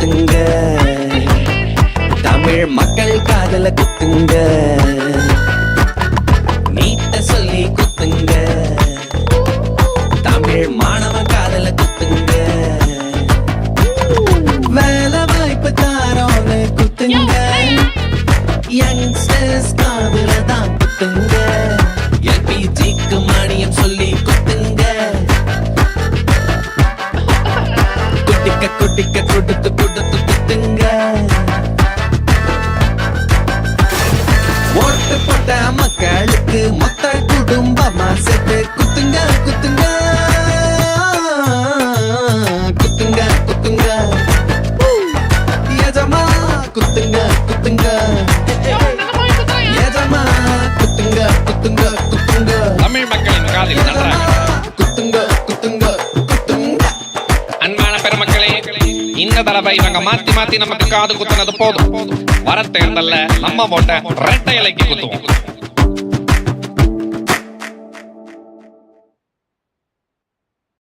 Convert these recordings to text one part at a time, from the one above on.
குத்துங்க, தமிழ் மக்கள் காதல குத்துங்க, நீட்ட சொல்லி குத்துங்க, தமிழ் மாணவ காதல குத்துங்க, வேலை வாய்ப்பு தாரோன்னு குத்துங்க, யங்ஸ்டர்ஸ் காதல தான் குத்துங்க, எல்பிஜிக்கு மானியம் சொல்லி குத்துங்க, குட்டிக்க குட்டிக்க கொடுத்து கொடுத்து குத்துங்க, ஓட்டு போட்ட மக்களுக்கு மொத்த குடும்பமா சேர்த்து குத்துங்க குத்துங்க குத்துங்க குத்துங்க, எஜமா குத்துங்க குத்துங்க, எஜமா குத்துங்க குத்துங்க குத்துங்க, தமிழ் மக்களின் காதில் நன்றாக குத்துங்க குத்துங்க குத்துங்க. அன்பான பெருமக்களே, இந்த தடவை இவங்க மாத்தி மாத்தி நமக்கு காது குத்துனது போதும். வர தேர்தல்ல நம்ம போட்ட ரெட்டை இலைக்கு குத்துவோம்.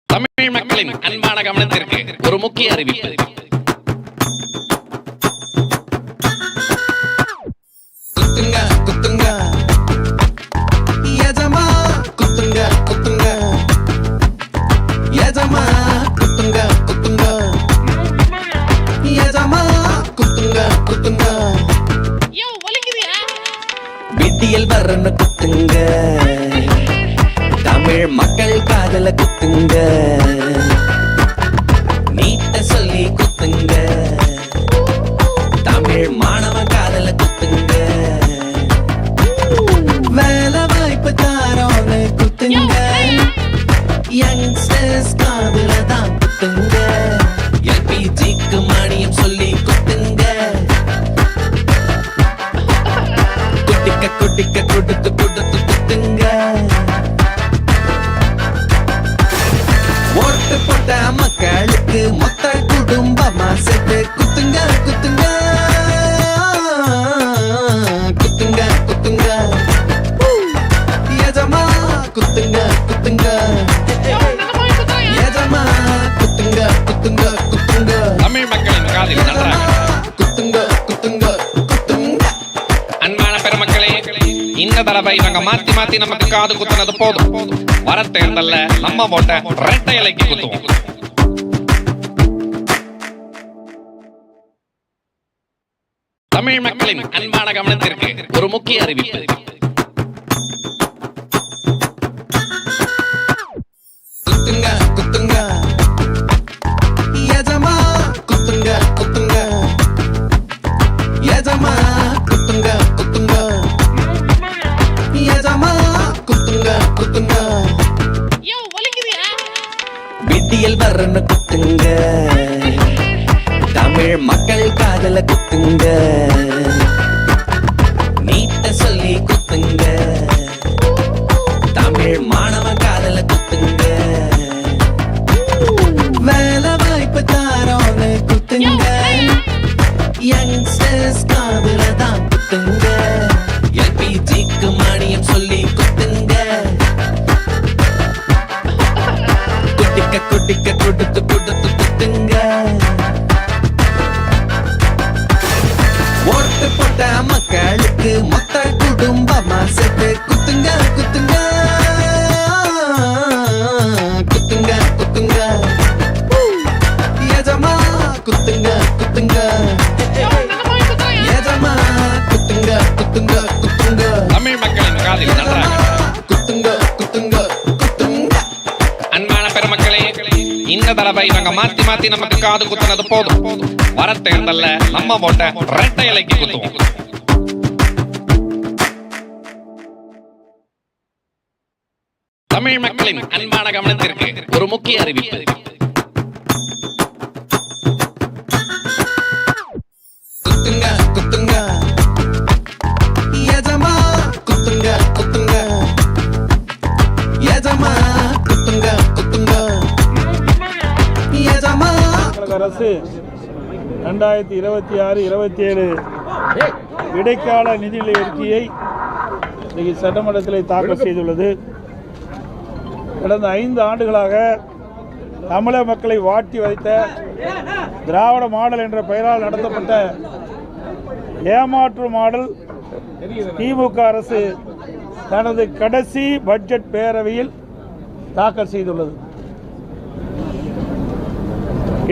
தமிழ் மக்களின் அன்பான கவனத்திற்கு ஒரு முக்கிய அறிவிப்பு. குத்துங்க குத்துங்க, எஜமா குத்துங்க குத்துங்க, எஜமா குத்துங்க குத்துங்க, எஜமா குத்துங்க குத்துங்க, விட்டியல் வரன்னு குத்துங்க, தமிழ் மக்கள் காதல குத்துங்க, நீட்ட சொல்லி குத்துங்க, தமிழ் மாணவ காதல குத்துங்க, வேலை வாய்ப்பு தாரோன்னு குத்துங்க, யங்ஸ்டர்ஸ் காதல தான் குத்துங்க, எல்பிஜிக்கு மானியம் சொல்லி குத்துங்க, குட்டிக்க குட்டிக்க கொடுத்து கொடுத்து குத்துங்க, ஓட்டு போட்ட மக்களுக்கு மொத்த குடும்பமா சேர்த்து குத்துங்க குத்துங்க குத்துங்க குத்துங்க, எஜமா குத்துங்க குத்துங்க, எஜமா குத்துங்க குத்துங்க குத்துங்க, தமிழ் மக்களின் காதில் நன்றாக குத்துங்க குத்துங்க குத்துங்க. அன்பான பெருமக்களே, இந்த தடவை இவங்க மாத்தி மாத்தி நமக்கு காது குத்துனது போதும். வர தேர்தல்ல நம்ம போட்ட ரெட்டை இலைக்கு குத்துவோம். தமிழ் மக்களின் அன்பான கவனத்திற்கு ஒரு முக்கிய அறிவிப்பு. குத்துங்க குத்துங்க, எஜமா குத்துங்க குத்துங்க, எஜமா குத்துங்க குத்துங்க, எஜமா குத்துங்க குத்துங்க, விட்டியல் வரன்னு குத்துங்க, தமிழ் மக்கள் காதல குத்துங்க, நீட்ட சொல்லி குத்துங்க, தமிழ் மாணவ காதல குத்துங்க, வேலை வாய்ப்பு தாரோன்னு குத்துங்க, யங்ஸ்டர்ஸ் காதல தான் குத்துங்க, எல்பிஜிக்கு மானியம் சொல்லி குத்துங்க, குட்டிக்க குட்டிக்க கொடுத்து கொடுத்து குத்துங்க, ஓட்டு போட்ட மக்களுக்கு மொத்த குடும்பமா சேர்த்து குத்துங்க குத்துங்க குத்துங்க குத்துங்க, எஜமா குத்துங்க குத்துங்க, எஜமா குத்துங்க குத்துங்க குத்துங்க, தமிழ் மக்களின் காதில் நன்றாக குத்துங்க குத்துங்க குத்துங்க. அன்பான பெருமக்களே, இந்த தடவை இவங்க மாத்தி மாத்தி நமக்கு காது குத்துனது போதும். வர தேர்தல்ல நம்ம போட்ட ரெட்டை இலைக்கு குத்துவோம். தமிழ் மக்களின் அன்பான கவனத்திற்கு ஒரு முக்கிய அறிவிப்பு. குத்துங்க குத்துங்க, எஜமா குத்துங்க குத்துங்க, எஜமா குத்துங்க குத்துங்க, எஜமா. அரசு 2026-27 இடைக்கால நிதி அறிக்கையை இன்றைக்கு சட்டமன்றத்தில் தாக்கல் செய்துள்ளது. கடந்த 5 ஆண்டுகளாக தமிழக மக்களை வாட்டி வைத்த திராவிட மாடல் என்ற பெயரால் நடத்தப்பட்ட ஏமாற்று மாடல் திமுக அரசு தனது கடைசி பட்ஜெட் பேரவையில் தாக்கல் செய்துள்ளது.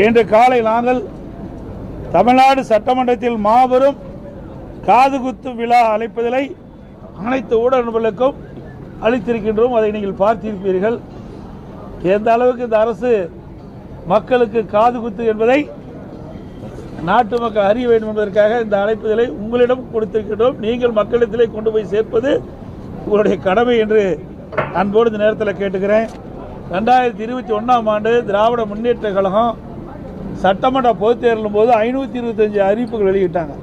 இன்று காலை நாங்கள் தமிழ்நாடு சட்டமன்றத்தில் மாபெரும் காதுகுத்து விழா அழைப்பதிலை அனைத்து ஊடகங்களுக்கும் அளித்திருக்கின்றோம். அதை நீங்கள் பார்த்திருப்பீர்கள். எந்த அளவுக்கு இந்த அரசு மக்களுக்கு காதுகுத்து என்பதை நாட்டு மக்கள் அறிய வேண்டும் என்பதற்காக இந்த அழைப்புதலை உங்களிடம் கொடுத்திருக்கின்றோம். நீங்கள் மக்களிடத்திலே கொண்டு போய் சேர்ப்பது உங்களுடைய கடமை என்று அன்போடு இந்த நேரத்தில் கேட்டுக்கிறேன். 2021ஆம் ஆண்டு திராவிட முன்னேற்ற கழகம் சட்டமன்ற பொதுத் தேர்தலும் போது 525 அறிவிப்புகள் வெளியிட்டாங்க.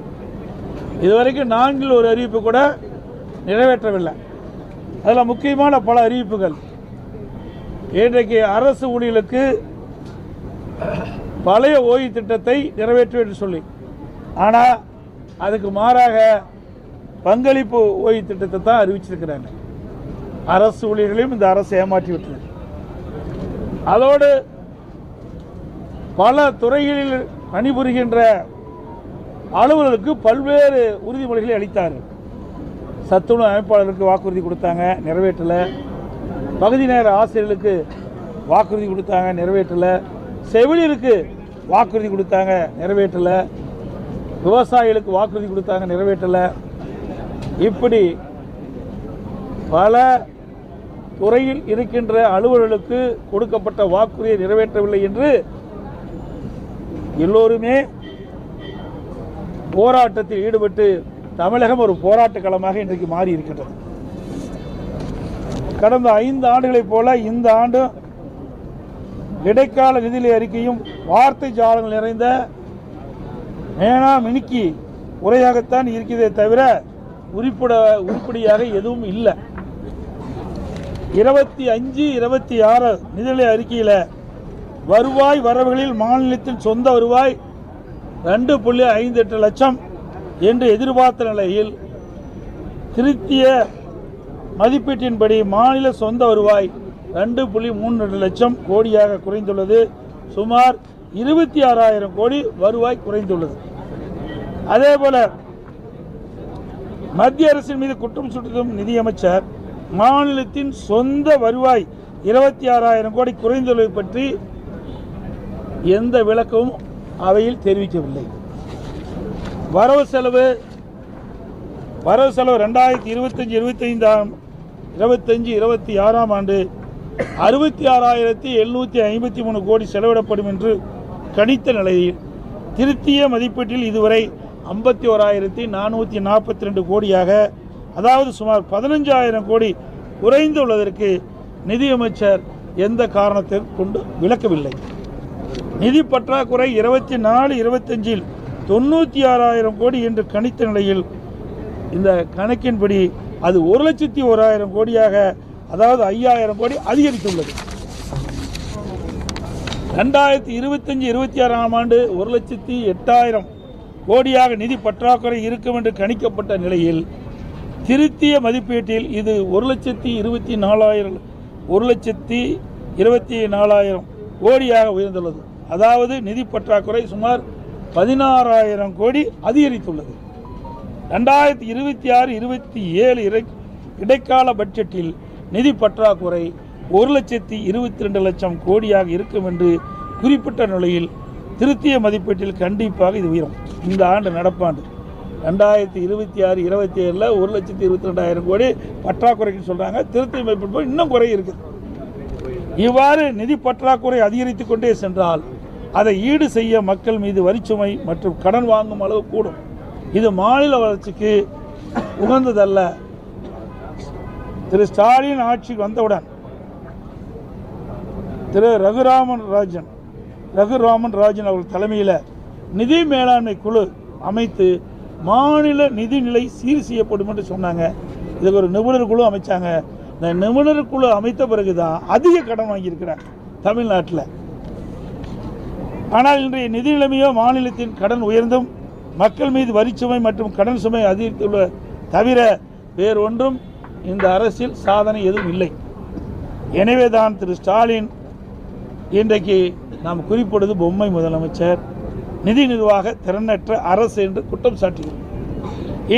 இதுவரைக்கும் 4 ஒரு அறிவிப்பு கூட நிறைவேற்றவில்லை. அதில் முக்கியமான பல அறிவிப்புகள் இன்றைக்கு அரசு ஊழியர்களுக்கு பழைய ஓய்வு திட்டத்தை நிறைவேற்றும் என்று சொல்லி, ஆனால் அதுக்கு மாறாக பங்களிப்பு ஓய்வு திட்டத்தை தான் அறிவிச்சிருக்கிறாங்க. அரசு ஊழியர்களையும் இந்த அரசு ஏமாற்றி விட்டது. அதோடு பல துறைகளில் பணிபுரிகின்ற அலுவலர்களுக்கு பல்வேறு உறுதிமொழிகளை அளித்தார்கள். சத்துணவு அமைப்பாளருக்கு வாக்குறுதி கொடுத்தாங்க, நிறைவேற்றலை. பகுதி நேர ஆசிரியர்களுக்கு வாக்குறுதி கொடுத்தாங்க, நிறைவேற்றலை. செவிலியருக்கு வாக்குறுதி கொடுத்தாங்க, நிறைவேற்றலை. விவசாயிகளுக்கு வாக்குறுதி கொடுத்தாங்க, நிறைவேற்றலை. இப்படி பல துறையில் இருக்கின்ற அலுவலர்களுக்கு கொடுக்கப்பட்ட வாக்குறுதியை நிறைவேற்றவில்லை என்று எல்லோருமே போராட்டத்தில் ஈடுபட்டு தமிழகம் ஒரு போராட்ட களமாக இன்றைக்கு மாறி இருக்கின்றது. கடந்த 5 ஆண்டுகளைப் போல இந்த ஆண்டு இடைக்கால நிதி அறிக்கையும் வார்த்தை ஜாலங்கள் நிறைந்த மேனா மினுக்கி உரையாகத்தான் இருக்கிறதே தவிர உருப்படியாக எதுவும் இல்லை. 25-26 நிதிநிலை அறிக்கையில் வருவாய் வரவுகளில் மாநிலத்தின் சொந்த வருவாய் 2.58 லட்சம் என்று எதிர்பார்த்த நிலையில் திருத்திய மதிப்பீட்டின்படி மாநில சொந்த வருவாய் 2.32 லட்சம் கோடியாக குறைந்துள்ளது. சுமார் 26,000 கோடி வருவாய் குறைந்துள்ளது. அதேபோல மத்திய அரசின் மீது குற்றம் சுட்டும் நிதியமைச்சர் மாநிலத்தின் சொந்த வருவாய் 26,000 கோடி குறைந்துள்ளது பற்றி எந்த விளக்கமும் அவையில் தெரிவிக்கவில்லை. வரவு செலவு 2025-26ஆம் ஆண்டு 66,753 கோடி செலவிடப்படும் என்று கணித்த நிலையில் திருத்திய மதிப்பீட்டில் இதுவரை 51,442 கோடியாக, அதாவது சுமார் 15,000 கோடி குறைந்துள்ளதற்கு நிதியமைச்சர் எந்த காரணத்தை கொண்டு விளக்கவில்லை. நிதி பற்றாக்குறை 24-25 96,000 கோடி என்று கணித்த நிலையில் இந்த கணக்கின்படி அது 1,01,000 கோடியாக, அதாவது 5,000 கோடி அதிகரித்துள்ளது. 2025-26ஆம் ஆண்டு 1,08,000 கோடியாக நிதி பற்றாக்குறை இருக்கும் என்று கணிக்கப்பட்ட நிலையில் திருத்திய மதிப்பீட்டில் இது 1,24,000 கோடியாக உயர்ந்துள்ளது. அதாவது நிதி பற்றாக்குறை சுமார் 16,000 கோடி அதிகரித்துள்ளது. 2026-27 இடைக்கால பட்ஜெட்டில் நிதி பற்றாக்குறை 1,22 லட்சம் கோடியாக இருக்கும் என்று குறிப்பிட்ட நிலையில் திருத்திய மதிப்பீட்டில் கண்டிப்பாக இது உயரும். இந்த ஆண்டு நடப்பாண்டு 2026-27 1,22,000 கோடி பற்றாக்குறைக்கு சொல்றாங்க. திருத்திய மதிப்பீடு இன்னும் குறை இருக்குது. இவ்வாறு நிதி பற்றாக்குறை அதிகரித்துக் கொண்டே சென்றால் அதை ஈடு செய்ய மக்கள் மீது வரிச்சுமை மற்றும் கடன் வாங்கும் அளவு கூடும். இது மாநில வளர்ச்சிக்கு உகந்ததல்ல. திரு ஸ்டாலின் ஆட்சிக்கு வந்தவுடன் திரு ரகுராமன் ராஜன் அவர்கள் தலைமையில் நிதி மேலாண்மை குழு அமைத்து மாநில நிதிநிலை சீர் செய்யப்படும் என்று சொன்னாங்க. இதுக்கு ஒரு நிபுணர் குழு அமைச்சாங்க. இந்த நிபுணர் குழு அமைத்த பிறகுதான் அதிக கடன் வாங்கியிருக்கிறார் தமிழ்நாட்டில். ஆனால் இன்றைய நிதி நிலைமையோ மாநிலத்தின் கடன் உயர்ந்தும் மக்கள் மீது வரிச்சுமை மற்றும் கடன் சுமை அதிகரித்துள்ள தவிர வேறொன்றும் இந்த அரசில் சாதனை எதுவும் இல்லை. எனவேதான் திரு ஸ்டாலின் இன்றைக்கு நாம் குறிப்பிடுவது பொம்மை முதலமைச்சர், நிதி நிர்வாக திறனற்ற அரசு என்று குற்றம் சாட்டுகிறோம்.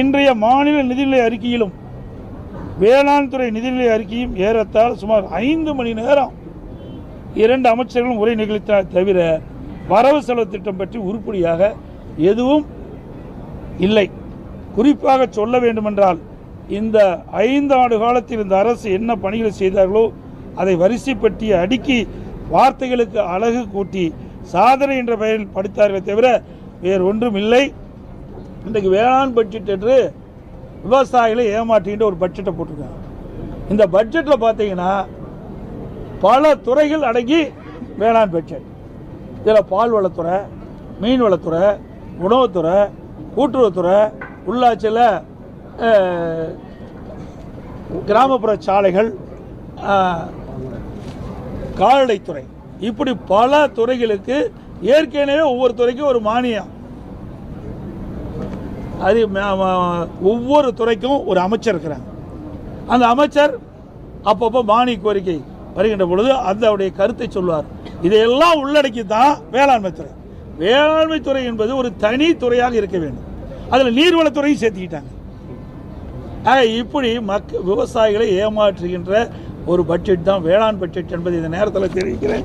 இன்றைய மாநில நிதிநிலை அறிக்கையிலும் வேளாண் துறை நிதிநிலை அறிக்கையும் ஏறத்தாழ சுமார் 5 மணி நேரம் 2 அமைச்சர்களும் உரை நிகழ்த்தினார் தவிர வரவு செலவு திட்டம் பற்றி உருப்படியாக எதுவும் இல்லை. குறிப்பாக சொல்ல வேண்டுமென்றால் இந்த 5 ஆண்டு காலத்தில் இந்த அரசு என்ன பணிகளை செய்தார்களோ அதை வரிசைப்பட்டிய அடுக்கி வார்த்தைகளுக்கு அழகு கூட்டி சாதனை என்ற பெயரில் படித்தார்களே தவிர வேறு ஒன்றும் இல்லை. இன்றைக்கு வேளாண் பட்ஜெட் என்று விவசாயிகளை ஏமாற்றிக்கிட்டு ஒரு பட்ஜெட்டை போட்டிருக்காங்க. இந்த பட்ஜெட்டில் பார்த்தீங்கன்னா பல துறைகள் அடங்கி வேளாண் பட்ஜெட். இதில் பால் வளத்துறை, மீன் வளத்துறை, உணவுத்துறை, கூட்டுறவுத்துறை, உள்ளாட்சியில் கிராமப்புற சாலைகள், கால்நடைத்துறை, இப்படி பல துறைகளுக்கு ஏற்கனவே ஒவ்வொரு துறைக்கும் ஒரு மானியம், அது ஒவ்வொரு துறைக்கும் ஒரு அமைச்சர் இருக்கிறாங்க. அந்த அமைச்சர் அப்பப்போ மானிய கோரிக்கை வருகின்ற பொழுது அதனுடைய கருத்தை சொல்வார். இதையெல்லாம் உள்ளடக்கி தான் வேளாண்மை துறை. வேளாண்மை துறை என்பது ஒரு தனி துறையாக இருக்க வேண்டும். அதில் நீர்வளத்துறையும் சேர்த்துக்கிட்டாங்க. இப்படி விவசாயிகளை ஏமாற்றுகின்ற ஒரு பட்ஜெட் தான் வேளாண் பட்ஜெட் என்பதை இந்த நேரத்தில் தெரிவிக்கிறேன்.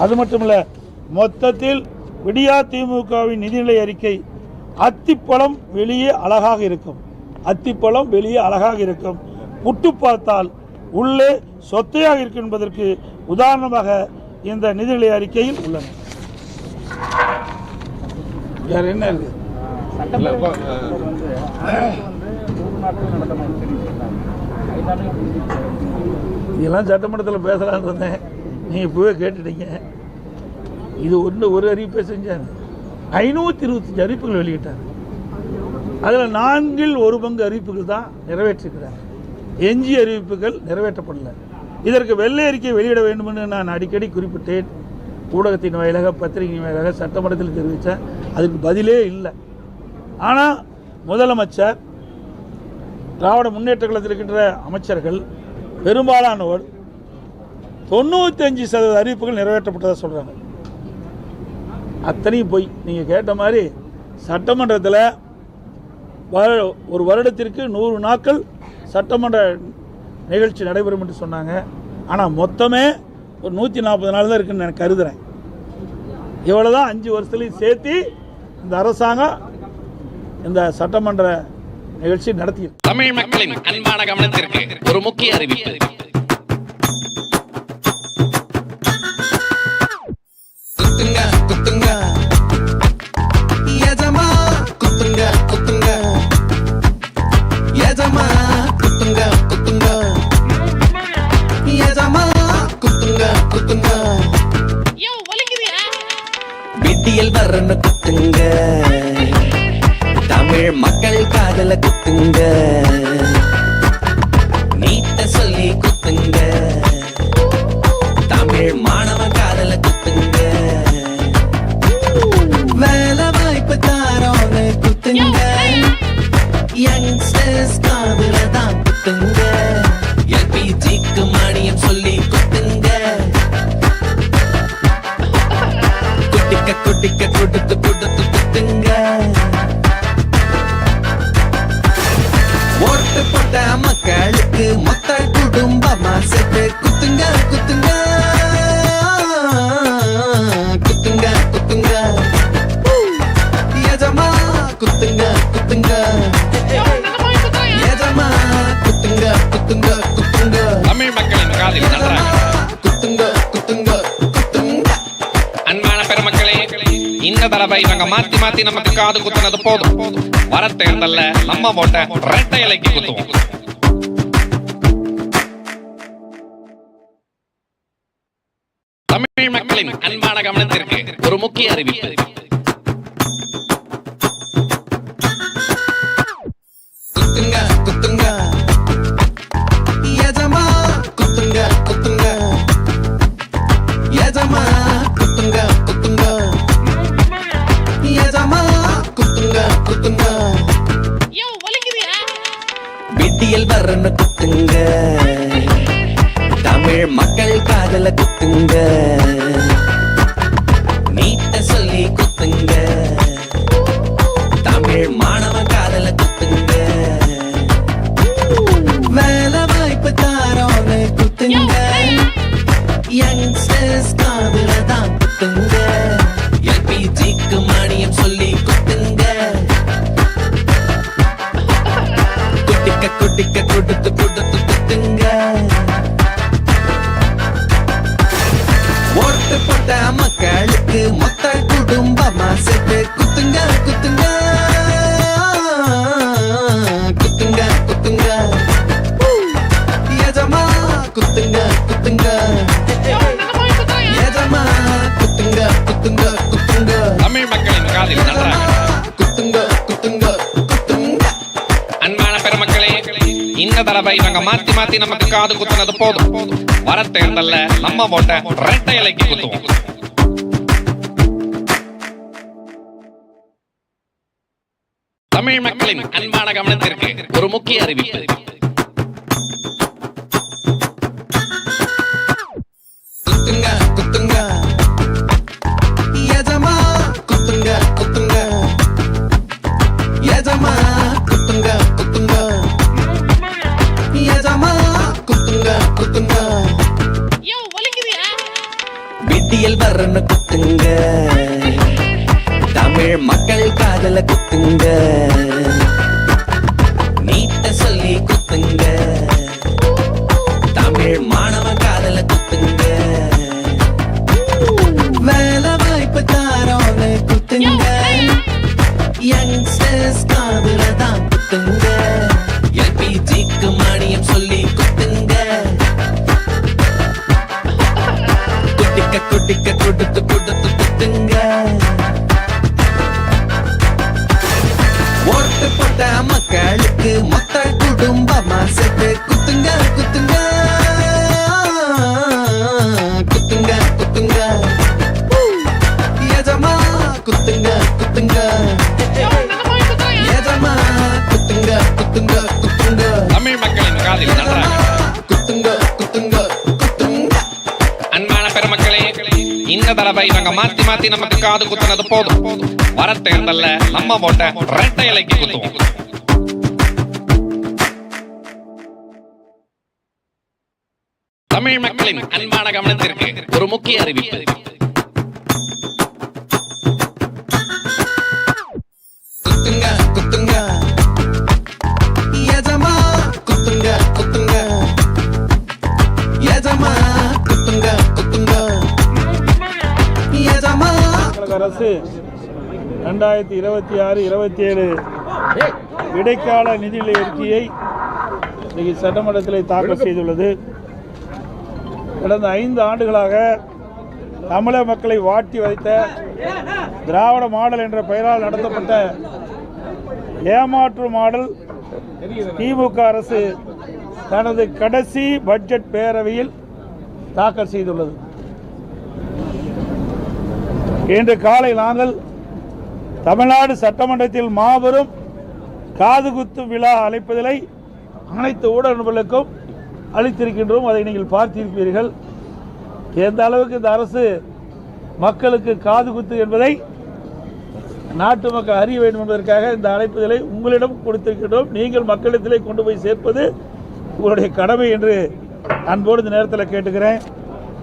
அது மட்டுமல்ல, மொத்தத்தில் விடியா திமுகவின் நிதிநிலை அறிக்கை அத்திப்பழம் வெளியே அழகாக இருக்கும், அத்திப்பழம் வெளியே அழகாக இருக்கும், புட்டு பார்த்தால் உள்ளே சொத்தையாக இருக்கும் என்பதற்கு உதாரணமாக இந்த நிதிநிலை அறிக்கையில் உள்ளன. வேற என்ன இருக்கு? இதெல்லாம் சட்டமன்றத்தில் பேசலான்னு இருந்தேன், நீங்க இப்பவே கேட்டுட்டீங்க. இது ஒரு அறிவிப்பை செஞ்சாங்க. 525 அறிவிப்புகள் வெளியிட்டாங்க. அதில் 4/1 அறிவிப்புகள் தான் நிறைவேற்றிருக்கிறாங்க. எஞ்சிய அறிவிப்புகள் நிறைவேற்றப்படல. இதற்கு வெள்ளை அறிக்கை வெளியிட வேண்டும் என்று நான் அடிக்கடி குறிப்பிட்டேன். ஊடகத்தின் வாயிலாக, பத்திரிகை வாயிலாக சட்டமன்றத்தில் தெரிவித்தேன். அதுக்கு பதிலே இல்லை. ஆனால் முதலமைச்சர், திராவிட முன்னேற்ற கழகத்தில் இருக்கின்ற அமைச்சர்கள் பெரும்பாலானவர் 95% அறிவிப்புகள் நிறைவேற்றப்பட்டதாக சொல்கிறாங்க. அத்தனையும் போய் நீங்கள் கேட்ட மாதிரி சட்டமன்றத்தில் ஒரு வருடத்திற்கு 100 நாட்கள் சட்டமன்ற நிகழ்ச்சி நடைபெறும் என்று சொன்னாங்க. ஆனால் மொத்தமே ஒரு 140 நாள் தான் இருக்குன்னு நான் கருதுகிறேன். இவ்வளோ தான் 5 வருஷத்துலையும் சேர்த்து இந்த அரசாங்கம் இந்த சட்டமன்ற நிகழ்ச்சி நடத்தி. தமிழ் மக்களின் அன்பான கவனத்திற்கு ஒரு முக்கிய அறிவிப்பு. குத்துங்க குத்துங்க எஜமா, குத்துங்க குத்துங்க எஜமா, குத்துங்க குத்துங்க எஜமா, குத்துங்க குத்துங்க விட்டியல் வரன்னு குத்துங்க, தமிழ் மக்கள் காதல குத்துங்க, நீட்ட சொல்லி குத்துங்க, தமிழ் மாணவன் காதல குத்துங்க, வேலை வாய்ப்பு தாரோன்னு குத்துங்க, யங்ஸ்டர்ஸ் காதல தான் குத்துங்க, எல்பிஜிக்கு மானியம் சொல்லி குத்துங்க, குட்டிக்க குட்டிக்க கொடுத்து கொடுத்து குத்துங்க, ஓட்டு போட்ட மக்களுக்கு மொத்த குடும்பமா சேர்த்து குத்துங்க குத்துங்க குத்துங்க குத்துங்க எஜமா, குத்துங்க குத்துங்க எஜமா, குத்துங்க குத்துங்க குத்துங்க தமிழ் மக்களின் காதில் நன்றாக குத்துங்க குத்துங்க குத்துங்க. அன்பான பெருமக்களே, இந்த தடவை இவங்க மாத்தி மாத்தி நமக்கு காது குத்துனது போதும். வர தேர்தல்ல நம்ம ஓட்ட ரெட்டை இலைக்கு குத்துவோம். தமிழ் மக்களின் அன்பான கவனத்திற்கு ஒரு முக்கிய அறிவிப்பு. குத்துங்க குத்துங்க எஜமா, குத்துங்க குத்துங்க எஜமா, குத்துங்க குத்துங்க எஜமா, குத்துங்க குத்துங்க விட்டியல் வரன்னு குத்துங்க, தமிழ் மக்கள் காதல குத்துங்க, தமிழ் மாணவன் காதல குத்துங்க, வேலை வாய்ப்பு தாரோன்னு குத்துங்க, யங்ஸ்டர்ஸ் காதல தான் குத்துங்க, எல்பிஜிக்கு மானியம் சொல்லி குத்துங்க, குட்டிக்க குட்டிக்க கொடுத்து கொடுத்து குத்துங்க, ஓட்டு போட்ட மக்களுக்கு மொத்த குடும்பமா சேர்த்து குத்துங்க குத்துங்க குத்துங்க குத்துங்க, எஜமா குத்துங்க குத்துங்க, எஜமா குத்துங்க குத்துங்க குத்துங்க, தமிழ் மக்களின் காதில் நன்றாக குத்துங்க குத்துங்க குத்துங்க. அன்பான பெருமக்களே, இந்த தடவை இவங்க மாத்தி மாத்தி நமக்கு காது குத்துனது போதும். வர தேர்தல்ல நம்ம ஓட்ட ரெட்டை இலைக்கு குத்துவோம். தமிழ் மக்களின் அன்பான கவனத்திற்கு ஒரு முக்கிய அறிவிப்பு. குத்துங்க குத்துங்க, எஜமா குத்துங்க குத்துங்க, எஜமா குத்துங்க குத்துங்க, எஜமா குத்துங்க குத்துங்க, விட்டியல் வரன்னு குத்துங்க, தமிழ் மக்கள் காதல குத்துங்க, நீட்ட சொல்லி குத்துங்க, தமிழ் மாணவன் காதல குத்துங்க, வேலை வாய்ப்பு தாரோன்னு குத்துங்க, யங்ஸ்டர்ஸ் காதல தான் குத்துங்க, எல்பிஜிக்கு மானியம் சொல்லி குத்துங்க, குட்டிக்க குட்டிக்க கொடுத்து கொடுத்து குத்துங்க, ஓட்டு போட்ட மக்களுக்கு மொத்த குடும்பமா சேர்த்து குத்துங்க குத்துங்க குத்துங்க குத்துங்க, எஜமா குத்துங்க குத்துங்க, எஜமா குத்துங்க குத்துங்க குத்துங்க, தமிழ் மக்களின் காதில் நன்றாக குத்துங்க குத்துங்க குத்துங்க. அன்பான பெருமக்களே, இந்த தடவை இவங்க மாத்தி மாத்தி நமக்கு காது குத்துனது போதும். வர தேர்தல்ல நம்ம ஓட்ட ரெட்டை இலைக்கு குத்துவோம். தமிழ் மக்களின் அன்பான கவனத்திற்கு ஒரு முக்கிய அறிவிப்பு. குத்துங்க குத்துங்க, எஜமா குத்துங்க குத்துங்க, எஜமா குத்துங்க குத்துங்க, எஜமா. தமிழக அரசு 2026-27 இடைக்கால நிதிநிலை அறிக்கையை இன்னைக்கு சட்டமன்றத்தில் தாக்கல் செய்துள்ளது. கடந்த 5 ஆண்டுகளாக தமிழக மக்களை வாட்டி வைத்த திராவிட மாடல் என்ற பெயரால் நடத்தப்பட்ட ஏமாற்று மாடல் திமுக அரசு தனது கடைசி பட்ஜெட் பேரவையில் தாக்கல் செய்துள்ளது. இன்று காலை நாங்கள் தமிழ்நாடு சட்டமன்றத்தில் மாபெரும் காதுகுத்து விழா அழைப்பதிலை அனைத்து ஊடக நண்பர்களுக்கும் அளித்திருக்கின்றோம். அதை நீங்கள் பார்த்திருப்பீர்கள். எந்த அளவுக்கு இந்த அரசு மக்களுக்கு காது குத்து என்பதை நாட்டு மக்கள் அறிய வேண்டும் என்பதற்காக இந்த அழைப்புதலை உங்களிடம் கொடுத்திருக்கின்றோம். நீங்கள் மக்களிடத்திலே கொண்டு போய் சேர்ப்பது உங்களுடைய கடமை என்று அன்போடு இந்த நேரத்தில் கேட்டுக்கிறேன்.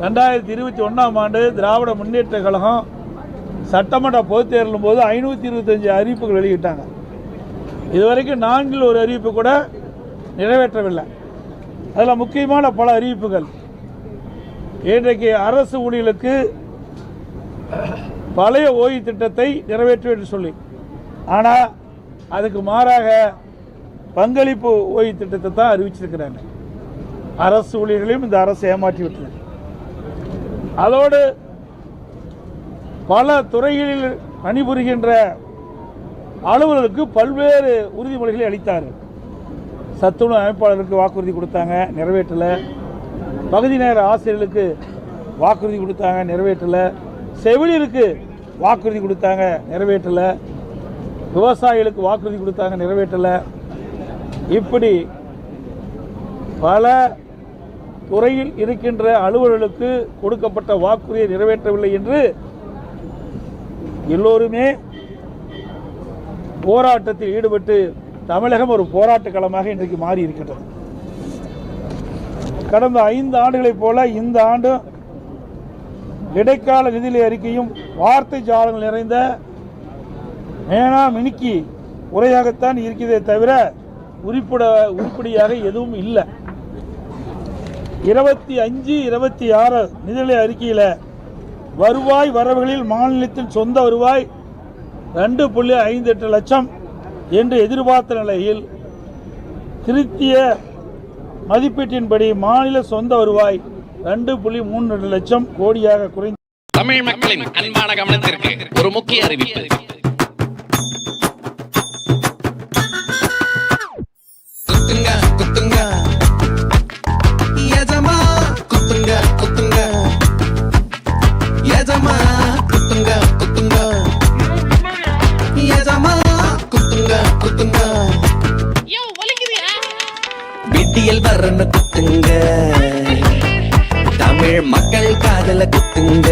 2021ஆம் ஆண்டு திராவிட முன்னேற்ற கழகம் சட்டமன்ற பொதுத் தேர்தலும் போது 525 அறிவிப்புகள் வெளியிட்டாங்க. இதுவரைக்கும் 4 ஒரு அறிவிப்பு கூட நிறைவேற்றவில்லை. அதில் முக்கியமான பல அறிவிப்புகள். இன்றைக்கு அரசு ஊழியர்களுக்கு பழைய ஓய்வு திட்டத்தை நிறைவேற்ற என்று சொல்லி, ஆனால் அதுக்கு மாறாக பங்களிப்பு ஓய்வு திட்டத்தை தான் அறிவிச்சிருக்கிறாங்க. அரசு ஊழியர்களையும் இந்த அரசு ஏமாற்றி விட்டது. அதோடு பல துறைகளில் பணிபுரிகின்ற அலுவலர்களுக்கு பல்வேறு உறுதிமொழிகளை அளித்தார்கள். சத்துணவு அமைப்பாளருக்கு வாக்குறுதி கொடுத்தாங்க, நிறைவேற்றலை. பகுதி நேர ஆசிரியர்களுக்கு வாக்குறுதி கொடுத்தாங்க, நிறைவேற்றலை. செவிலியருக்கு வாக்குறுதி கொடுத்தாங்க, நிறைவேற்றலை. விவசாயிகளுக்கு வாக்குறுதி கொடுத்தாங்க, நிறைவேற்றலை. இப்படி பல துறையில் இருக்கின்ற அலுவலர்களுக்கு கொடுக்கப்பட்ட வாக்குறுதியை நிறைவேற்றவில்லை என்று எல்லோருமே போராட்டத்தில் ஈடுபட்டு தமிழகம் ஒரு போராட்ட களமாக இன்றைக்கு மாறி இருக்கின்றது. கடந்த 5 ஆண்டுகளைப் போல இந்த ஆண்டு இடைக்கால நிதிநிலை அறிக்கையும் வார்த்தை ஜாலங்கள் நிறைந்த மேனா மினுக்கி உரையாகத்தான் இருக்கிறதே தவிர உருப்படியாக எதுவும் இல்லை. 25-26 நிதிநிலை அறிக்கையில் வருவாய் வரவுகளில் மாநிலத்தின் சொந்த வருவாய் 2.58 லட்சம் என்று எதிர்பார்த்த நிலையில் திருத்திய மதிப்பீட்டின்படி மாநில சொந்த வருவாய் 2.32 லட்சம் கோடியாக குறைந்து தமிழ் மக்களின் அன்பான கவனத்திற்கு ஒரு முக்கிய அறிவிப்பு. குத்துங்க குத்துங்க எஜமா குத்துங்க குத்துங்க எஜமா குத்துங்க குத்துங்க எஜமா குத்துங்க குத்துங்க விட்டியல் வரன்னு குத்துங்க தமிழ் மக்கள் காதல குத்துங்க